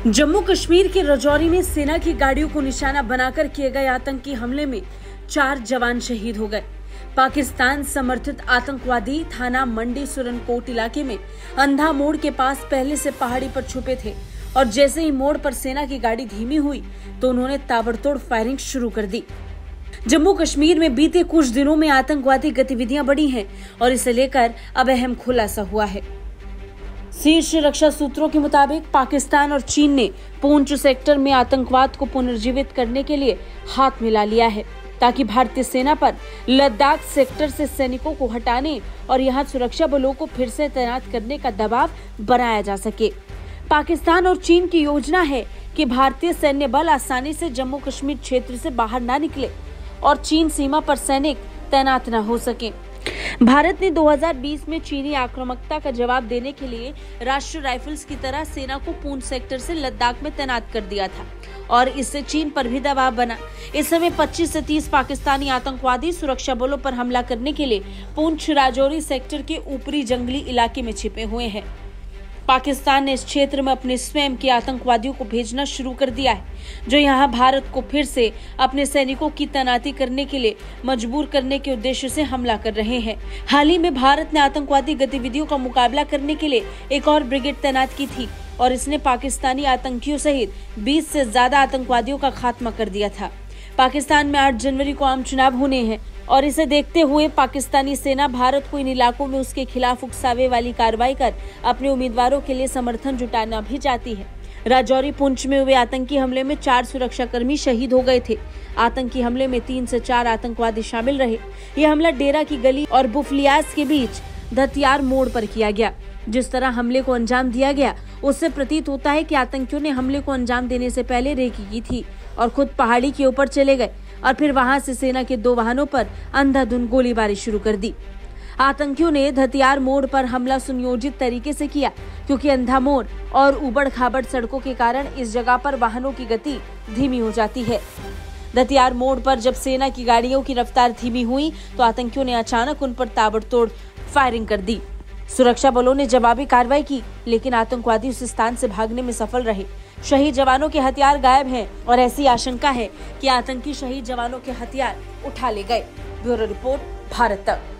जम्मू कश्मीर के राजौरी में सेना की गाड़ियों को निशाना बनाकर किए गए आतंकी हमले में 4 जवान शहीद हो गए। पाकिस्तान समर्थित आतंकवादी थाना मंडी सुरनकोट इलाके में अंधा मोड़ के पास पहले से पहाड़ी पर छुपे थे और जैसे ही मोड़ पर सेना की गाड़ी धीमी हुई तो उन्होंने ताबड़तोड़ फायरिंग शुरू कर दी। जम्मू कश्मीर में बीते कुछ दिनों में आतंकवादी गतिविधियां बढ़ी हैं और इसे लेकर अब अहम खुलासा हुआ है। शीर्ष रक्षा सूत्रों के मुताबिक पाकिस्तान और चीन ने पूंछ सेक्टर में आतंकवाद को पुनर्जीवित करने के लिए हाथ मिला लिया है ताकि भारतीय सेना पर लद्दाख सेक्टर से सैनिकों को हटाने और यहां सुरक्षा बलों को फिर से तैनात करने का दबाव बनाया जा सके। पाकिस्तान और चीन की योजना है कि भारतीय सैन्य बल आसानी से जम्मू कश्मीर क्षेत्र से बाहर न निकले और चीन सीमा पर सैनिक तैनात न हो सके। भारत ने 2020 में चीनी आक्रामकता का जवाब देने के लिए राष्ट्रीय राइफल्स की तरह सेना को पूंछ सेक्टर से लद्दाख में तैनात कर दिया था और इससे चीन पर भी दबाव बना। इस समय 25 से 30 पाकिस्तानी आतंकवादी सुरक्षा बलों पर हमला करने के लिए पूंछ राजौरी सेक्टर के ऊपरी जंगली इलाके में छिपे हुए हैं। पाकिस्तान ने इस क्षेत्र में अपने स्वयं के आतंकवादियों को भेजना शुरू कर दिया है, जो यहां भारत को फिर से अपने सैनिकों की तैनाती करने के लिए मजबूर करने के उद्देश्य से हमला कर रहे हैं। हाल ही में भारत ने आतंकवादी गतिविधियों का मुकाबला करने के लिए एक और ब्रिगेड तैनात की थी और इसने पाकिस्तानी आतंकियों सहित 20 से ज्यादा आतंकवादियों का खात्मा कर दिया था। पाकिस्तान में 8 जनवरी को आम चुनाव होने हैं और इसे देखते हुए पाकिस्तानी सेना भारत को इन इलाकों में उसके खिलाफ उकसावे वाली कार्रवाई कर अपने उम्मीदवारों के लिए समर्थन जुटाना भी चाहती है। राजौरी पुंछ में हुए आतंकी हमले में 4 सुरक्षाकर्मी शहीद हो गए थे। आतंकी हमले में 3 से 4 आतंकवादी शामिल रहे। यह हमला डेरा की गली और बुफलियास के बीच धतियार मोड़ पर किया गया। जिस तरह हमले को अंजाम दिया गया उससे प्रतीत होता है कि आतंकियों ने हमले को अंजाम देने से पहले रेकी की थी और खुद पहाड़ी के ऊपर चले गए और फिर वहां से सेना के 2 वाहनों पर अंधाधुंध गोलीबारी शुरू कर दी। आतंकियों ने धतियार मोड़ पर हमला सुनियोजित तरीके से किया क्योंकि अंधा मोड़ और उबड़ खाबड़ सड़कों के कारण इस जगह पर वाहनों की गति धीमी हो जाती है। धतियार मोड़ पर जब सेना की गाड़ियों की रफ्तार धीमी हुई तो आतंकियों ने अचानक उन पर ताबड़तोड़ फायरिंग कर दी। सुरक्षा बलों ने जवाबी कार्रवाई की लेकिन आतंकवादी उस स्थान से भागने में सफल रहे। शहीद जवानों के हथियार गायब हैं और ऐसी आशंका है कि आतंकी शहीद जवानों के हथियार उठा ले गए। ब्यूरो रिपोर्ट, भारत तक।